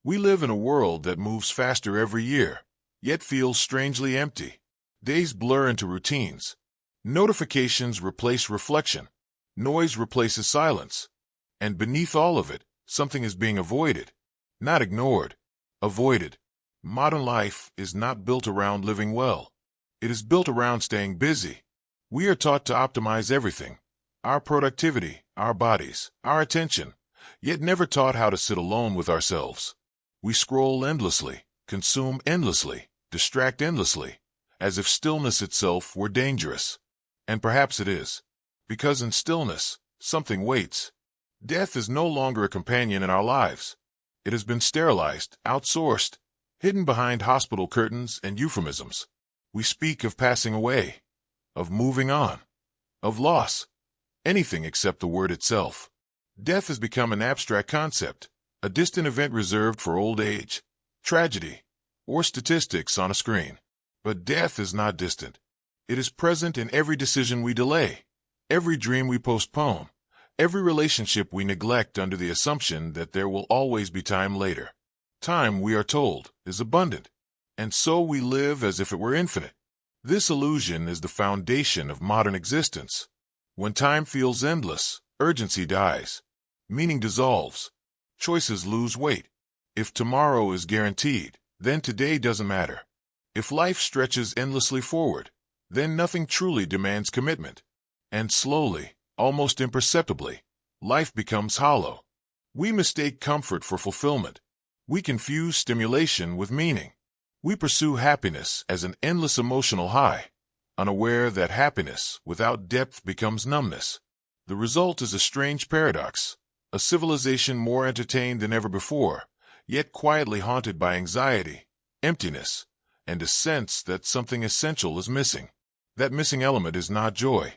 We live in a world that moves faster every year, yet feels strangely empty. Days blur into routines. Notifications replace reflection. Noise replaces silence. And beneath all of it, something is being avoided. Not ignored. Avoided. Modern life is not built around living well. It is built around staying busy. We are taught to optimize everything. Our productivity, our bodies, our attention, yet never taught how to sit alone with ourselves. We scroll endlessly, consume endlessly, distract endlessly, as if stillness itself were dangerous. And perhaps it is. Because in stillness, something waits. Death is no longer a companion in our lives. It has been sterilized, outsourced, hidden behind hospital curtains and euphemisms. We speak of passing away, of moving on, of loss, anything except the word itself. Death has become an abstract concept, a distant event reserved for old age, tragedy, or statistics on a screen. But death is not distant. It is present in every decision we delay, every dream we postpone, every relationship we neglect under the assumption that there will always be time later. Time, we are told, is abundant, and so we live as if it were infinite. This illusion is the foundation of modern existence. When time feels endless, urgency dies, meaning dissolves, choices lose weight. If tomorrow is guaranteed, then today doesn't matter. If life stretches endlessly forward, then nothing truly demands commitment. And slowly, almost imperceptibly, life becomes hollow. We mistake comfort for fulfillment. We confuse stimulation with meaning. We pursue happiness as an endless emotional high, unaware that happiness without depth becomes numbness. The result is a strange paradox, a civilization more entertained than ever before, yet quietly haunted by anxiety, emptiness, and a sense that something essential is missing. That missing element is not joy.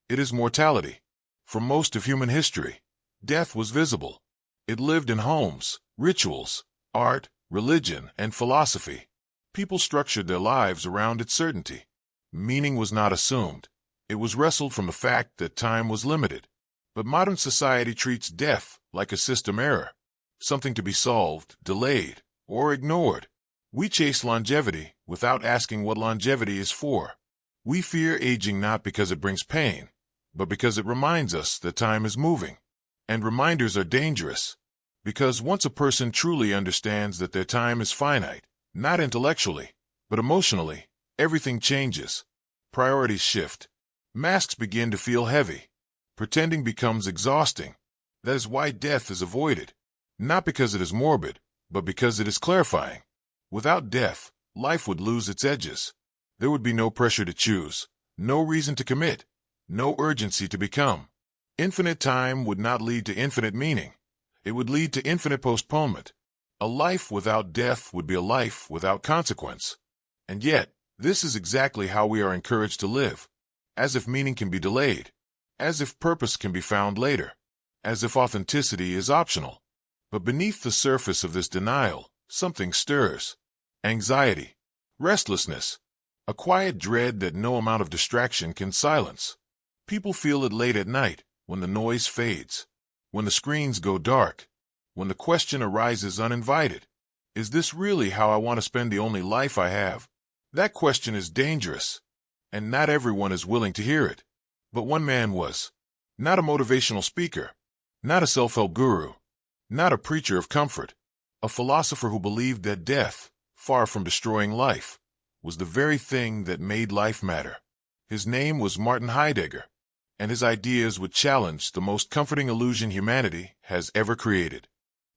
It is mortality. For most of human history, death was visible. It lived in homes, rituals, art, religion, and philosophy. People structured their lives around its certainty. Meaning was not assumed. It was wrestled from the fact that time was limited. But modern society treats death like a system error, something to be solved, delayed, or ignored. We chase longevity without asking what longevity is for. We fear aging not because it brings pain, but because it reminds us that time is moving. And reminders are dangerous, because once a person truly understands that their time is finite, not intellectually, but emotionally, everything changes. Priorities shift. Masks begin to feel heavy. Pretending becomes exhausting. That is why death is avoided. Not because it is morbid, but because it is clarifying. Without death, life would lose its edges. There would be no pressure to choose, no reason to commit, no urgency to become. Infinite time would not lead to infinite meaning. It would lead to infinite postponement. A life without death would be a life without consequence. And yet, this is exactly how we are encouraged to live. As if meaning can be delayed. As if purpose can be found later. As if authenticity is optional. But beneath the surface of this denial, something stirs. Anxiety. Restlessness. A quiet dread that no amount of distraction can silence. People feel it late at night, when the noise fades. When the screens go dark. When the question arises uninvited. Is this really how I want to spend the only life I have? That question is dangerous. And not everyone is willing to hear it. But one man was. Not a motivational speaker. Not a self-help guru. Not a preacher of comfort. A philosopher who believed that death, far from destroying life, was the very thing that made life matter. His name was Martin Heidegger, and his ideas would challenge the most comforting illusion humanity has ever created.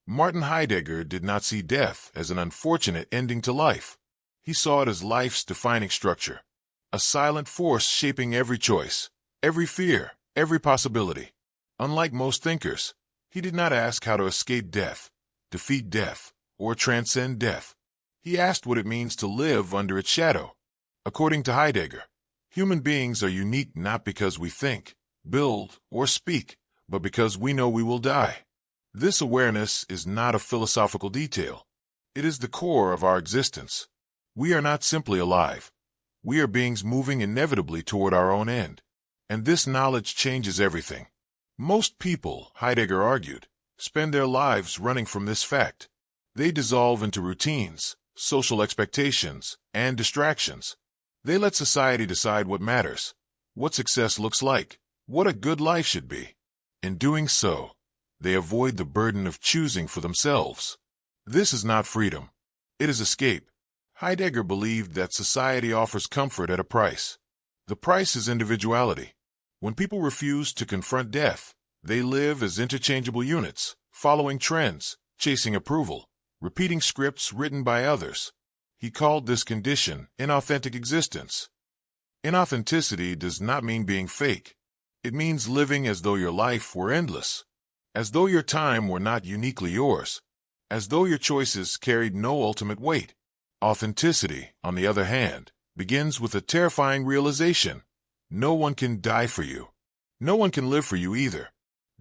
Martin Heidegger did not see death as an unfortunate ending to life. He saw it as life's defining structure, a silent force shaping every choice, every fear, every possibility. Unlike most thinkers, he did not ask how to escape death, defeat death, or transcend death. He asked what it means to live under its shadow. According to Heidegger, human beings are unique not because we think, build, or speak, but because we know we will die. This awareness is not a philosophical detail. It is the core of our existence. We are not simply alive. We are beings moving inevitably toward our own end. And this knowledge changes everything. Most people, Heidegger argued, spend their lives running from this fact. They dissolve into routines, social expectations, and distractions. They let society decide what matters, what success looks like, what a good life should be. In doing so, they avoid the burden of choosing for themselves. This is not freedom. It is escape. Heidegger believed that society offers comfort at a price. The price is individuality. When people refuse to confront death, they live as interchangeable units, following trends, chasing approval, repeating scripts written by others. He called this condition inauthentic existence. Inauthenticity does not mean being fake. It means living as though your life were endless, as though your time were not uniquely yours, as though your choices carried no ultimate weight. Authenticity, on the other hand, begins with a terrifying realization. No one can die for you. No one can live for you either.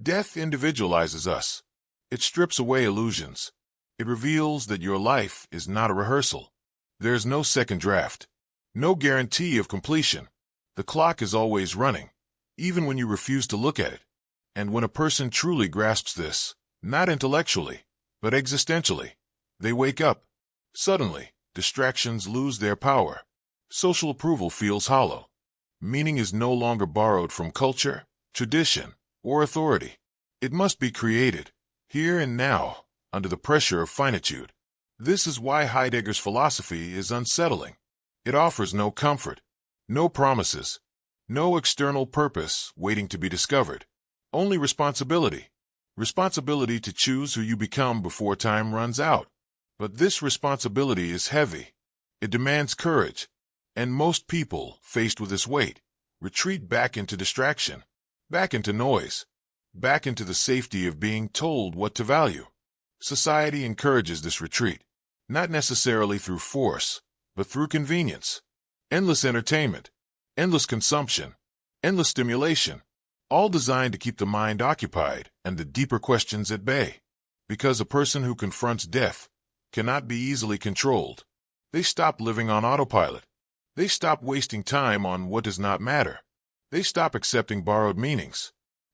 Death individualizes us. It strips away illusions. It reveals that your life is not a rehearsal. There is no second draft. No guarantee of completion. The clock is always running, even when you refuse to look at it. And when a person truly grasps this, not intellectually, but existentially, they wake up. Suddenly, distractions lose their power. Social approval feels hollow. Meaning is no longer borrowed from culture, tradition, or authority. It must be created, here and now, under the pressure of finitude. This is why Heidegger's philosophy is unsettling. It offers no comfort, no promises, no external purpose waiting to be discovered. Only responsibility. Responsibility to choose who you become before time runs out. But this responsibility is heavy. It demands courage. And most people, faced with this weight, retreat back into distraction, back into noise, back into the safety of being told what to value. Society encourages this retreat, not necessarily through force, but through convenience. Endless entertainment, endless consumption, endless stimulation, all designed to keep the mind occupied and the deeper questions at bay. Because a person who confronts death cannot be easily controlled, they stop living on autopilot. They stop wasting time on what does not matter. They stop accepting borrowed meanings.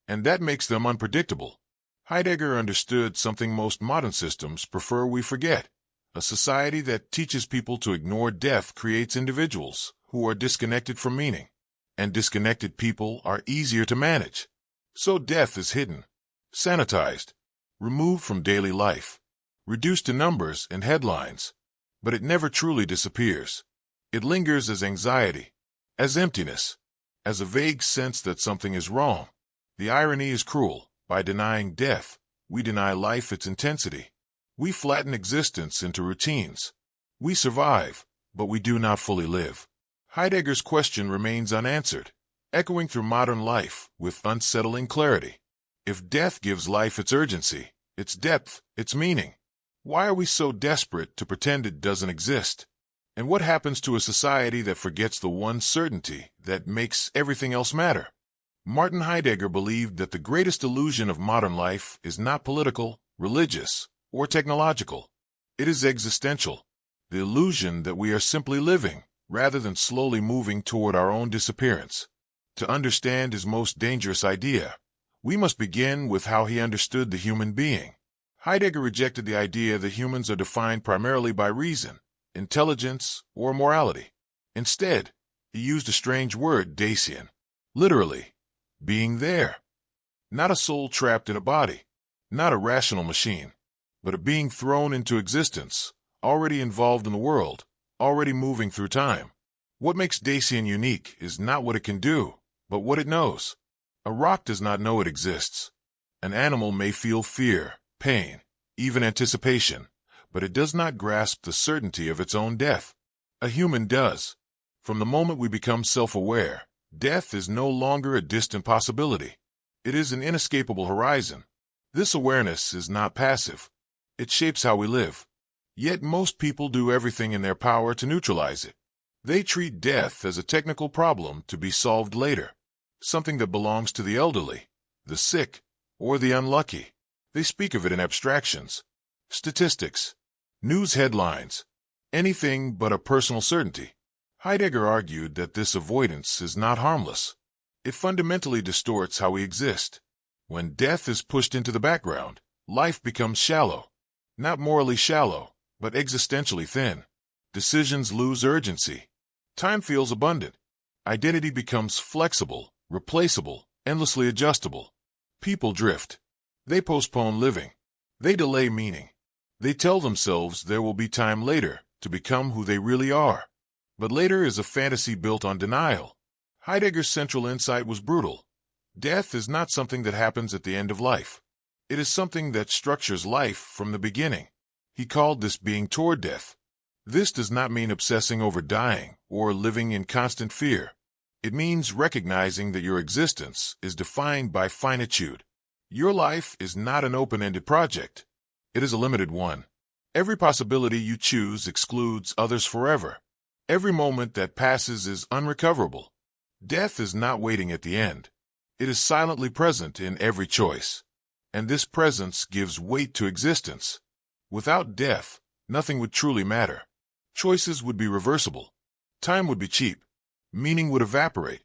And that makes them unpredictable. Heidegger understood something most modern systems prefer we forget. A society that teaches people to ignore death creates individuals who are disconnected from meaning. And disconnected people are easier to manage. So death is hidden, sanitized, removed from daily life, reduced to numbers and headlines. But it never truly disappears. It lingers as anxiety, as emptiness, as a vague sense that something is wrong. The irony is cruel. By denying death, we deny life its intensity. We flatten existence into routines. We survive, but we do not fully live. Heidegger's question remains unanswered, echoing through modern life with unsettling clarity. If death gives life its urgency, its depth, its meaning, why are we so desperate to pretend it doesn't exist? And what happens to a society that forgets the one certainty that makes everything else matter? Martin Heidegger believed that the greatest illusion of modern life is not political, religious, or technological. It is existential. The illusion that we are simply living, rather than slowly moving toward our own disappearance. To understand his most dangerous idea, we must begin with how he understood the human being. Heidegger rejected the idea that humans are defined primarily by reason, intelligence, or morality. Instead, he used a strange word, Dasein, literally, being there. Not a soul trapped in a body, not a rational machine, but a being thrown into existence, already involved in the world, already moving through time. What makes Dasein unique is not what it can do, but what it knows. A rock does not know it exists. An animal may feel fear, pain, even anticipation, but it does not grasp the certainty of its own death. A human does. From the moment we become self-aware, death is no longer a distant possibility. It is an inescapable horizon. This awareness is not passive. It shapes how we live. Yet most people do everything in their power to neutralize it. They treat death as a technical problem to be solved later, something that belongs to the elderly, the sick, or the unlucky. They speak of it in abstractions, statistics, news headlines, anything but a personal certainty. Heidegger argued that this avoidance is not harmless. It fundamentally distorts how we exist. When death is pushed into the background, life becomes shallow. Not morally shallow, but existentially thin. Decisions lose urgency. Time feels abundant. Identity becomes flexible, replaceable, endlessly adjustable. People drift. They postpone living. They delay meaning. They tell themselves there will be time later to become who they really are. But later is a fantasy built on denial. Heidegger's central insight was brutal. Death is not something that happens at the end of life. It is something that structures life from the beginning. He called this being toward death. This does not mean obsessing over dying or living in constant fear. It means recognizing that your existence is defined by finitude. Your life is not an open-ended project. It is a limited one. Every possibility you choose excludes others forever. Every moment that passes is unrecoverable. Death is not waiting at the end. It is silently present in every choice. And this presence gives weight to existence. Without death, nothing would truly matter. Choices would be reversible. Time would be cheap. Meaning would evaporate.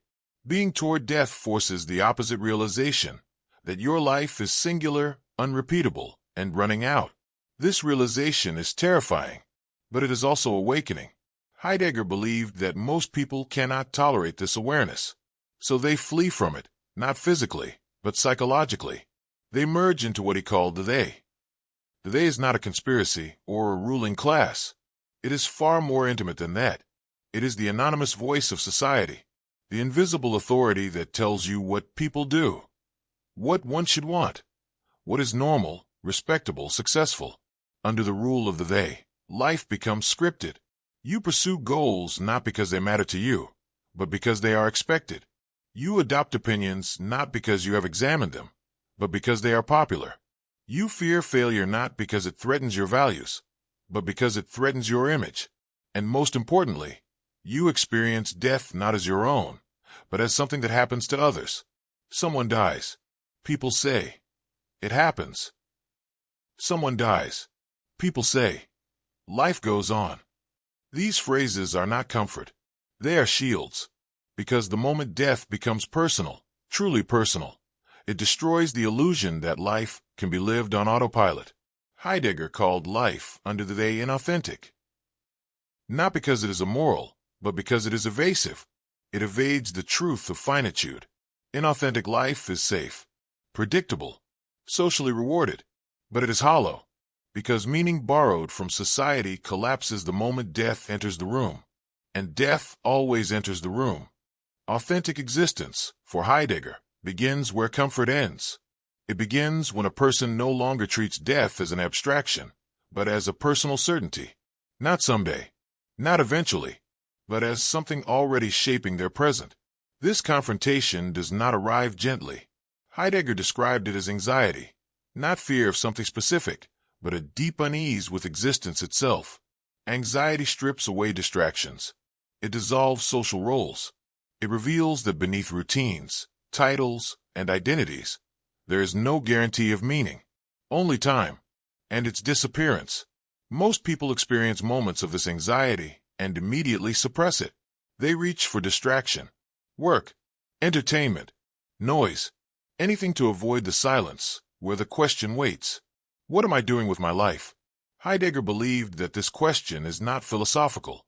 Being toward death forces the opposite realization, that your life is singular, unrepeatable, and running out. This realization is terrifying, but it is also awakening. Heidegger believed that most people cannot tolerate this awareness, so they flee from it, not physically, but psychologically. They merge into what he called the they. The they is not a conspiracy or a ruling class. It is far more intimate than that. It is the anonymous voice of society, the invisible authority that tells you what people do, what one should want, what is normal, respectable, successful. Under the rule of the they, life becomes scripted. You pursue goals not because they matter to you, but because they are expected. You adopt opinions not because you have examined them, but because they are popular. You fear failure not because it threatens your values, but because it threatens your image. And most importantly, you experience death not as your own, but as something that happens to others. Someone dies. People say, it happens. Someone dies. People say, life goes on. These phrases are not comfort. They are shields. Because the moment death becomes personal, truly personal, it destroys the illusion that life can be lived on autopilot. Heidegger called life under the they inauthentic. Not because it is immoral, but because it is evasive. It evades the truth of finitude. Inauthentic life is safe, predictable, socially rewarded, but it is hollow, because meaning borrowed from society collapses the moment death enters the room, and death always enters the room. Authentic existence, for Heidegger, begins where comfort ends. It begins when a person no longer treats death as an abstraction, but as a personal certainty. Not someday, not eventually, but as something already shaping their present. This confrontation does not arrive gently. Heidegger described it as anxiety, not fear of something specific, but a deep unease with existence itself. Anxiety strips away distractions. It dissolves social roles. It reveals that beneath routines, titles, and identities, there is no guarantee of meaning, only time, and its disappearance. Most people experience moments of this anxiety and immediately suppress it. They reach for distraction, work, entertainment, noise, anything to avoid the silence where the question waits. What am I doing with my life? Heidegger believed that this question is not philosophical.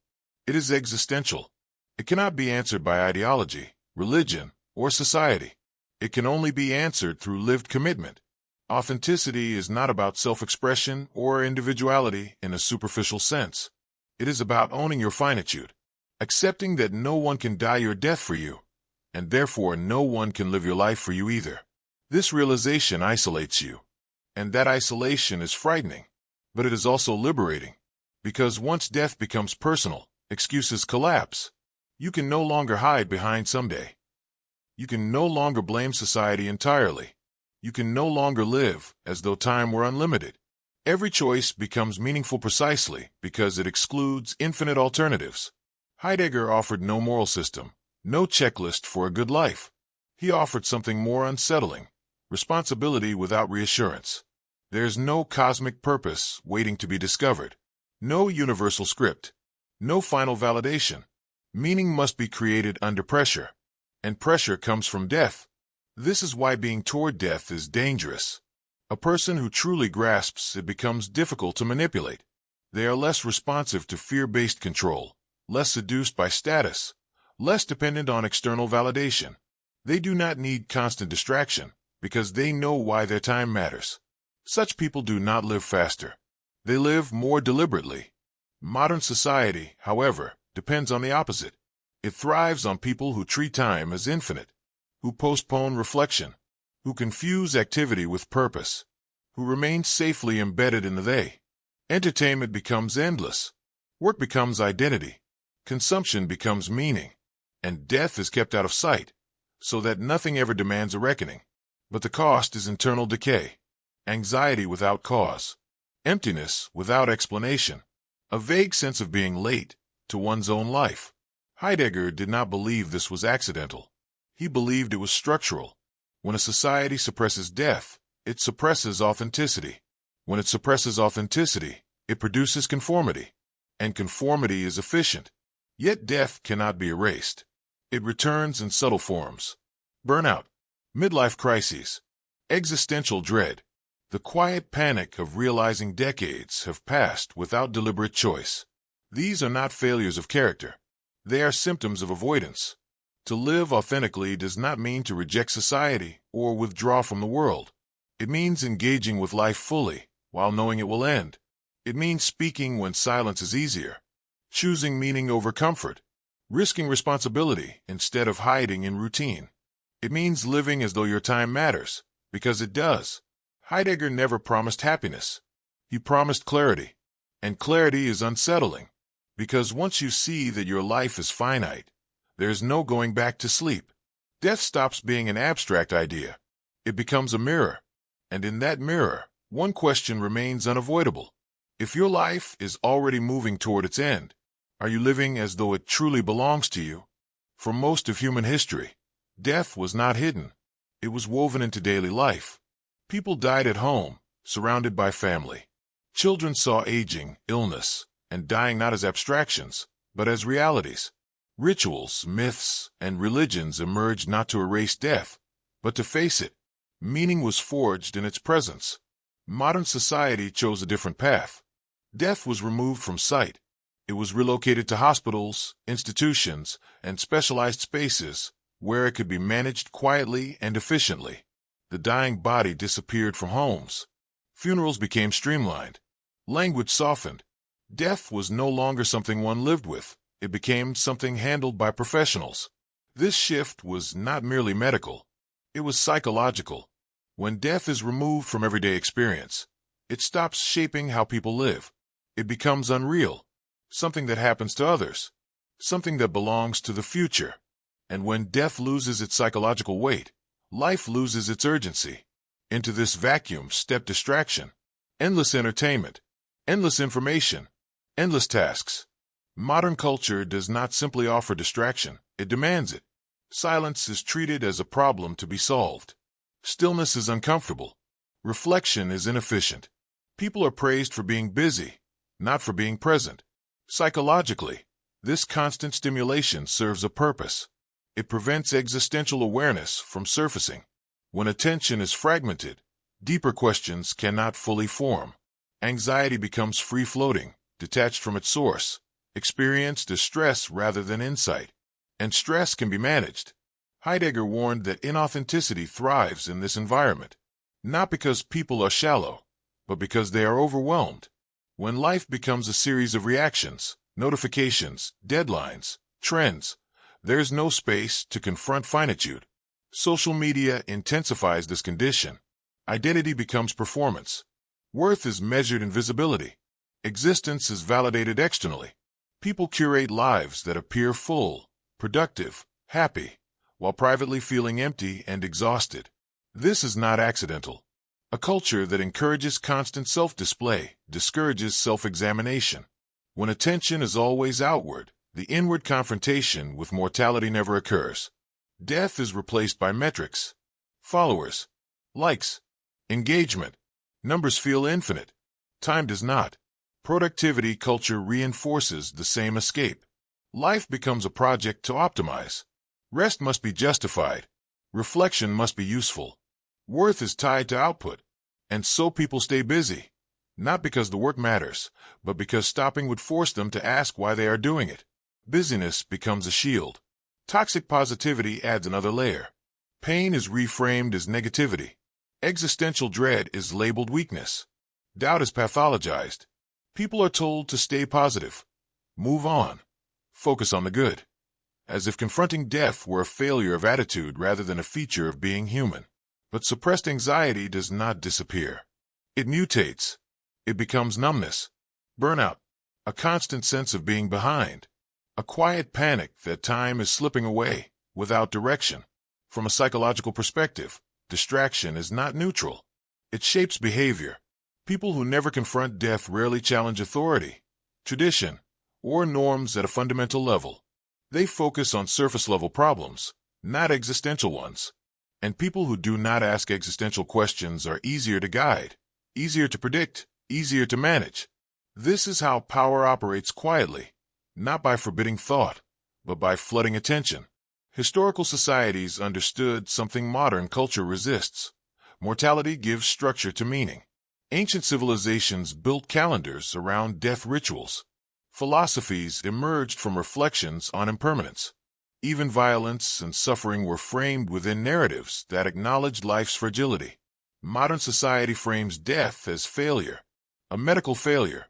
It is existential. It cannot be answered by ideology, religion, or society. It can only be answered through lived commitment. Authenticity is not about self-expression or individuality in a superficial sense. It is about owning your finitude, accepting that no one can die your death for you, and therefore no one can live your life for you either. This realization isolates you, and that isolation is frightening, but it is also liberating, because once death becomes personal, excuses collapse. You can no longer hide behind someday. You can no longer blame society entirely. You can no longer live as though time were unlimited. Every choice becomes meaningful precisely because it excludes infinite alternatives. Heidegger offered no moral system, no checklist for a good life. He offered something more unsettling, responsibility without reassurance. There's no cosmic purpose waiting to be discovered, no universal script, no final validation. Meaning must be created under pressure, and pressure comes from death. This is why being toward death is dangerous. A person who truly grasps it becomes difficult to manipulate. They are less responsive to fear-based control, less seduced by status, less dependent on external validation. They do not need constant distraction because they know why their time matters. Such people do not live faster. They live more deliberately. Modern society, however, depends on the opposite. It thrives on people who treat time as infinite, who postpone reflection, who confuse activity with purpose, who remain safely embedded in the they. Entertainment becomes endless. Work becomes identity. Consumption becomes meaning. And death is kept out of sight, so that nothing ever demands a reckoning. But the cost is internal decay, anxiety without cause, emptiness without explanation, a vague sense of being late to one's own life. Heidegger did not believe this was accidental. He believed it was structural. When a society suppresses death, it suppresses authenticity. When it suppresses authenticity, it produces conformity. And conformity is efficient. Yet death cannot be erased. It returns in subtle forms. Burnout, midlife crises, existential dread, the quiet panic of realizing decades have passed without deliberate choice. These are not failures of character. They are symptoms of avoidance. To live authentically does not mean to reject society or withdraw from the world. It means engaging with life fully while knowing it will end. It means speaking when silence is easier, choosing meaning over comfort, risking responsibility instead of hiding in routine. It means living as though your time matters, because it does. Heidegger never promised happiness. He promised clarity. And clarity is unsettling, because once you see that your life is finite, there is no going back to sleep. Death stops being an abstract idea. It becomes a mirror. And in that mirror, one question remains unavoidable. If your life is already moving toward its end, are you living as though it truly belongs to you? For most of human history, death was not hidden. It was woven into daily life. People died at home, surrounded by family. Children saw aging, illness, and dying not as abstractions, but as realities. Rituals, myths, and religions emerged not to erase death, but to face it. Meaning was forged in its presence. Modern society chose a different path. Death was removed from sight. It was relocated to hospitals, institutions, and specialized spaces where it could be managed quietly and efficiently. The dying body disappeared from homes. Funerals became streamlined. Language softened. Death was no longer something one lived with. It became something handled by professionals. This shift was not merely medical. It was psychological. When death is removed from everyday experience, it stops shaping how people live. It becomes unreal, something that happens to others, something that belongs to the future. And when death loses its psychological weight, life loses its urgency. Into this vacuum stepped distraction, endless entertainment, endless information, endless tasks. Modern culture does not simply offer distraction, it demands it. Silence is treated as a problem to be solved. Stillness is uncomfortable. Reflection is inefficient. People are praised for being busy, not for being present. Psychologically, this constant stimulation serves a purpose. It prevents existential awareness from surfacing. When attention is fragmented, deeper questions cannot fully form. Anxiety becomes free-floating, detached from its source, experienced as stress rather than insight. And stress can be managed. Heidegger warned that inauthenticity thrives in this environment, not because people are shallow, but because they are overwhelmed. When life becomes a series of reactions, notifications, deadlines, trends, there is no space to confront finitude. Social media intensifies this condition. Identity becomes performance. Worth is measured in visibility. Existence is validated externally. People curate lives that appear full, productive, happy, while privately feeling empty and exhausted. This is not accidental. A culture that encourages constant self-display discourages self-examination. When attention is always outward, the inward confrontation with mortality never occurs. Death is replaced by metrics, followers, likes, engagement. Numbers feel infinite. Time does not. Productivity culture reinforces the same escape. Life becomes a project to optimize. Rest must be justified. Reflection must be useful. Worth is tied to output. And so people stay busy, not because the work matters, but because stopping would force them to ask why they are doing it. Busyness becomes a shield. Toxic positivity adds another layer. Pain is reframed as negativity. Existential dread is labeled weakness. Doubt is pathologized. People are told to stay positive, move on, focus on the good, as if confronting death were a failure of attitude rather than a feature of being human. But suppressed anxiety does not disappear. It mutates. It becomes numbness, burnout, a constant sense of being behind, a quiet panic that time is slipping away without direction. From a psychological perspective, distraction is not neutral. It shapes behavior. People who never confront death rarely challenge authority, tradition, or norms at a fundamental level. They focus on surface-level problems, not existential ones. And people who do not ask existential questions are easier to guide, easier to predict, easier to manage. This is how power operates quietly, not by forbidding thought, but by flooding attention. Historical societies understood something modern culture resists. Mortality gives structure to meaning. Ancient civilizations built calendars around death rituals. Philosophies emerged from reflections on impermanence. Even violence and suffering were framed within narratives that acknowledged life's fragility. Modern society frames death as failure, a medical failure,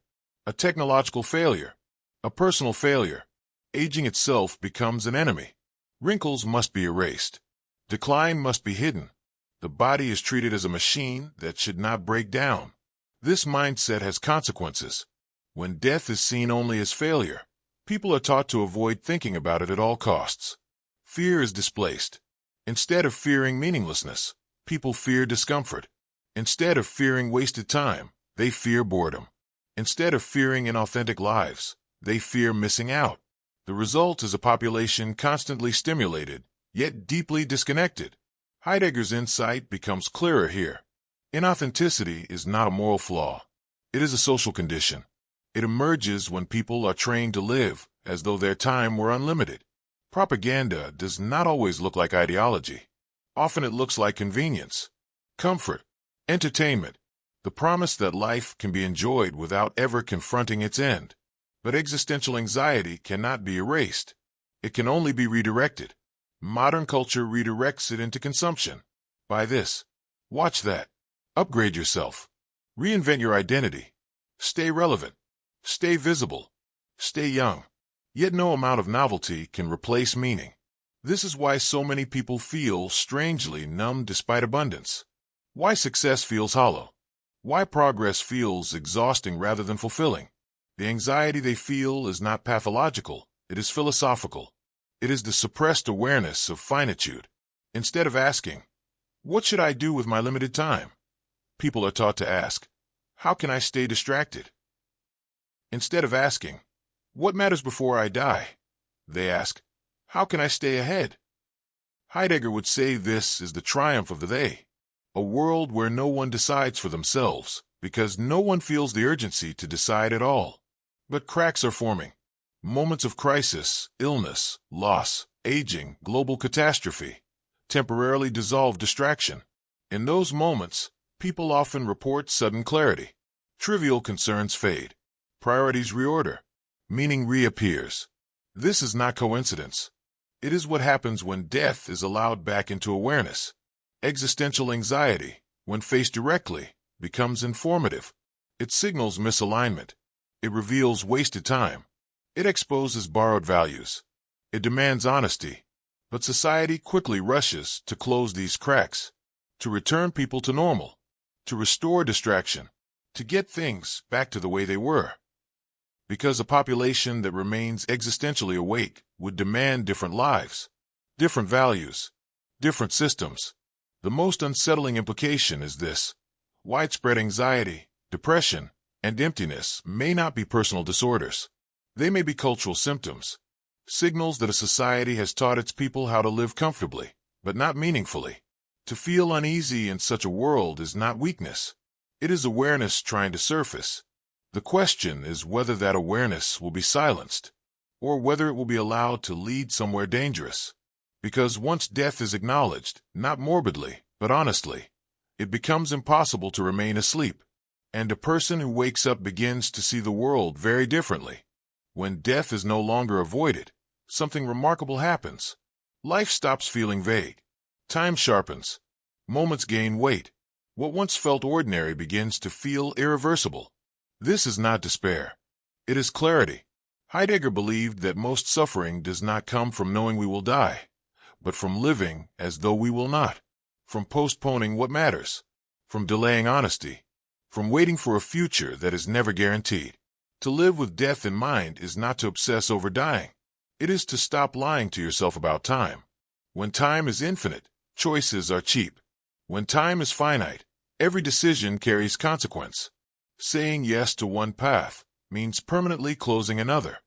a technological failure, a personal failure. Aging itself becomes an enemy. Wrinkles must be erased. Decline must be hidden. The body is treated as a machine that should not break down. This mindset has consequences. When death is seen only as failure, people are taught to avoid thinking about it at all costs. Fear is displaced. Instead of fearing meaninglessness, people fear discomfort. Instead of fearing wasted time, they fear boredom. Instead of fearing inauthentic lives, they fear missing out. The result is a population constantly stimulated, yet deeply disconnected. Heidegger's insight becomes clearer here. Inauthenticity is not a moral flaw. It is a social condition. It emerges when people are trained to live as though their time were unlimited. Propaganda does not always look like ideology. Often it looks like convenience, comfort, entertainment, the promise that life can be enjoyed without ever confronting its end. But existential anxiety cannot be erased. It can only be redirected. Modern culture redirects it into consumption. Buy this. Watch that. Upgrade yourself. Reinvent your identity. Stay relevant. Stay visible. Stay young. Yet no amount of novelty can replace meaning. This is why so many people feel strangely numb despite abundance. Why success feels hollow. Why progress feels exhausting rather than fulfilling. The anxiety they feel is not pathological, it is philosophical. It is the suppressed awareness of finitude. Instead of asking, what should I do with my limited time? People are taught to ask, how can I stay distracted? Instead of asking, what matters before I die? They ask, how can I stay ahead? Heidegger would say this is the triumph of the they. A world where no one decides for themselves, because no one feels the urgency to decide at all. But cracks are forming. Moments of crisis, illness, loss, aging, global catastrophe, temporarily dissolve distraction. In those moments, people often report sudden clarity. Trivial concerns fade. Priorities reorder. Meaning reappears. This is not coincidence. It is what happens when death is allowed back into awareness. Existential anxiety, when faced directly, becomes informative. It signals misalignment. It reveals wasted time. It exposes borrowed values. It demands honesty. But society quickly rushes to close these cracks, to return people to normal, to restore distraction, to get things back to the way they were. Because a population that remains existentially awake would demand different lives, different values, different systems. The most unsettling implication is this: widespread anxiety, depression, and emptiness may not be personal disorders. They may be cultural symptoms, signals that a society has taught its people how to live comfortably, but not meaningfully. To feel uneasy in such a world is not weakness. It is awareness trying to surface. The question is whether that awareness will be silenced, or whether it will be allowed to lead somewhere dangerous. Because once death is acknowledged, not morbidly, but honestly, It becomes impossible to remain asleep. And a person who wakes up begins to see the world very differently. When death is no longer avoided, something remarkable happens. Life stops feeling vague. Time sharpens. Moments gain weight. What once felt ordinary begins to feel irreversible. This is not despair. It is clarity. Heidegger believed that most suffering does not come from knowing we will die, but from living as though we will not, from postponing what matters, from delaying honesty, from waiting for a future that is never guaranteed. To live with death in mind is not to obsess over dying. It is to stop lying to yourself about time. When time is infinite, choices are cheap. When time is finite, every decision carries consequence. Saying yes to one path means permanently closing another.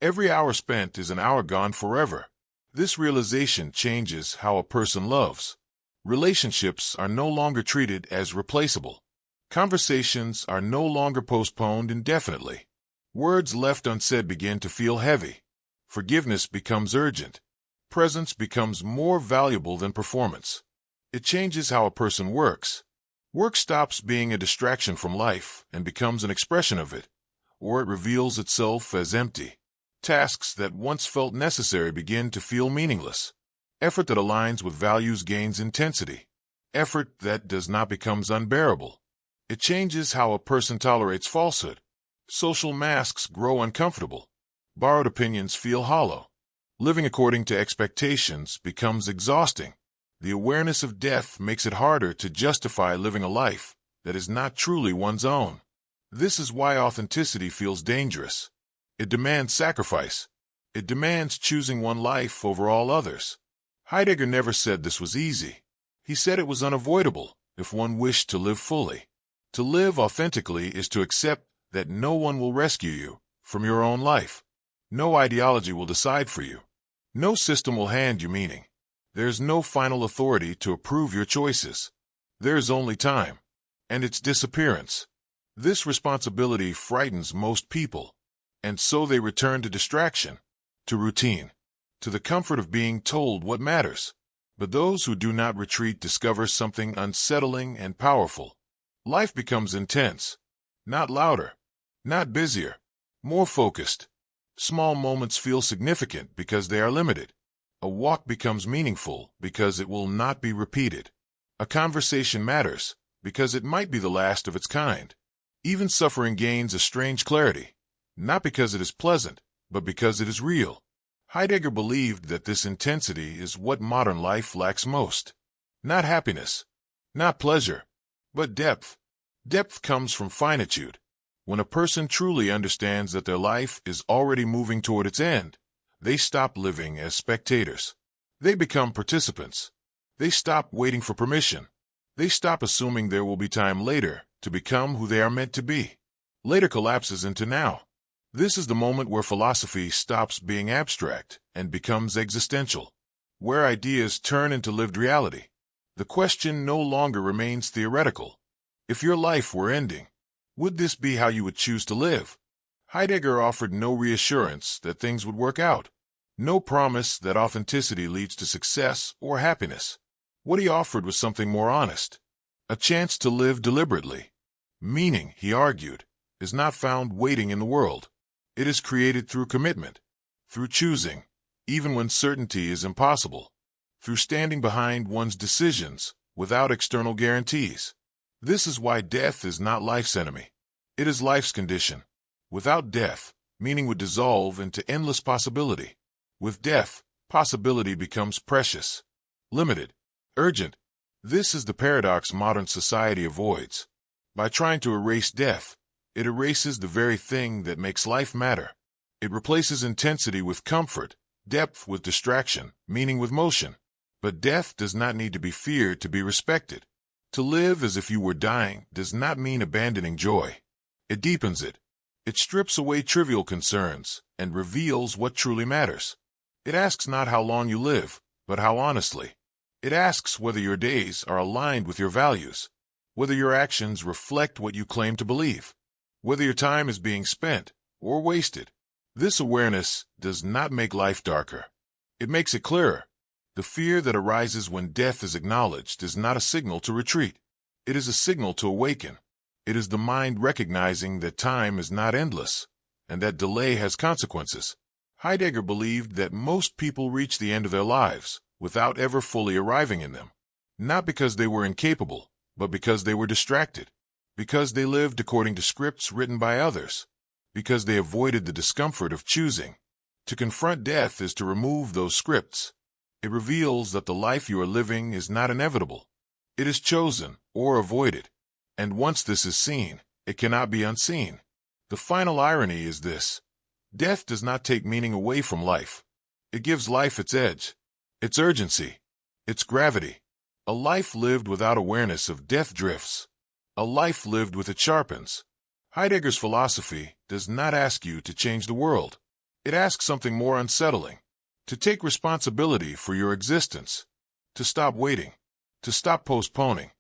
Every hour spent is an hour gone forever. This realization changes how a person loves. Relationships are no longer treated as replaceable. Conversations are no longer postponed indefinitely. Words left unsaid begin to feel heavy. Forgiveness becomes urgent. Presence becomes more valuable than performance. It changes how a person works. Work stops being a distraction from life and becomes an expression of it, or it reveals itself as empty. Tasks that once felt necessary begin to feel meaningless. Effort that aligns with values gains intensity. Effort that does not becomes unbearable. It changes how a person tolerates falsehood. Social masks grow uncomfortable. Borrowed opinions feel hollow. Living according to expectations becomes exhausting. The awareness of death makes it harder to justify living a life that is not truly one's own. This is why authenticity feels dangerous. It demands sacrifice. It demands choosing one life over all others. Heidegger never said this was easy. He said it was unavoidable if one wished to live fully. To live authentically is to accept that no one will rescue you from your own life. No ideology will decide for you. No system will hand you meaning. There's no final authority to approve your choices. There is only time, and its disappearance. This responsibility frightens most people, and so they return to distraction, to routine, to the comfort of being told what matters. But those who do not retreat discover something unsettling and powerful. Life becomes intense, not louder, not busier, more focused. Small moments feel significant because they are limited. A walk becomes meaningful because it will not be repeated. A conversation matters because it might be the last of its kind. Even suffering gains a strange clarity, not because it is pleasant, but because it is real. Heidegger believed that this intensity is what modern life lacks most. Not happiness, not pleasure, but depth. Depth comes from finitude. When a person truly understands that their life is already moving toward its end, they stop living as spectators. They become participants. They stop waiting for permission. They stop assuming there will be time later to become who they are meant to be. Later collapses into now. This is the moment where philosophy stops being abstract and becomes existential, where ideas turn into lived reality. The question no longer remains theoretical. If your life were ending, would this be how you would choose to live? Heidegger offered no reassurance that things would work out, no promise that authenticity leads to success or happiness. What he offered was something more honest, a chance to live deliberately. Meaning, he argued, is not found waiting in the world. It is created through commitment, through choosing, even when certainty is impossible, through standing behind one's decisions without external guarantees. This is why death is not life's enemy. It is life's condition. Without death, meaning would dissolve into endless possibility. With death, possibility becomes precious, limited, urgent. This is the paradox modern society avoids. By trying to erase death, it erases the very thing that makes life matter. It replaces intensity with comfort, depth with distraction, meaning with motion. But death does not need to be feared to be respected. To live as if you were dying does not mean abandoning joy. It deepens it. It strips away trivial concerns and reveals what truly matters. It asks not how long you live, but how honestly. It asks whether your days are aligned with your values, whether your actions reflect what you claim to believe, whether your time is being spent or wasted. This awareness does not make life darker. It makes it clearer. The fear that arises when death is acknowledged is not a signal to retreat. It is a signal to awaken. It is the mind recognizing that time is not endless, and that delay has consequences. Heidegger believed that most people reach the end of their lives without ever fully arriving in them. Not because they were incapable, but because they were distracted. Because they lived according to scripts written by others. Because they avoided the discomfort of choosing. To confront death is to remove those scripts. It reveals that the life you are living is not inevitable. It is chosen or avoided. And once this is seen, it cannot be unseen. The final irony is this: death does not take meaning away from life. It gives life its edge, its urgency, its gravity. A life lived without awareness of death drifts. A life lived with it sharpens. Heidegger's philosophy does not ask you to change the world. It asks something more unsettling: to take responsibility for your existence, to stop waiting, to stop postponing,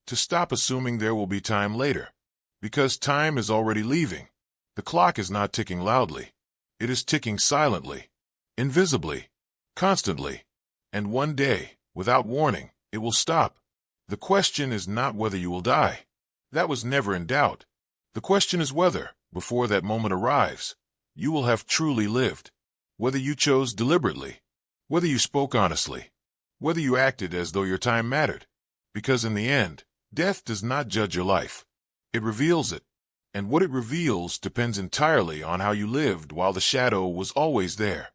to stop assuming there will be time later. Because time is already leaving. The clock is not ticking loudly. It is ticking silently, invisibly, constantly. And one day, without warning, it will stop. The question is not whether you will die. That was never in doubt. The question is whether, before that moment arrives, you will have truly lived. Whether you chose deliberately. Whether you spoke honestly. Whether you acted as though your time mattered. Because in the end, death does not judge your life. It reveals it. And what it reveals depends entirely on how you lived while the shadow was always there.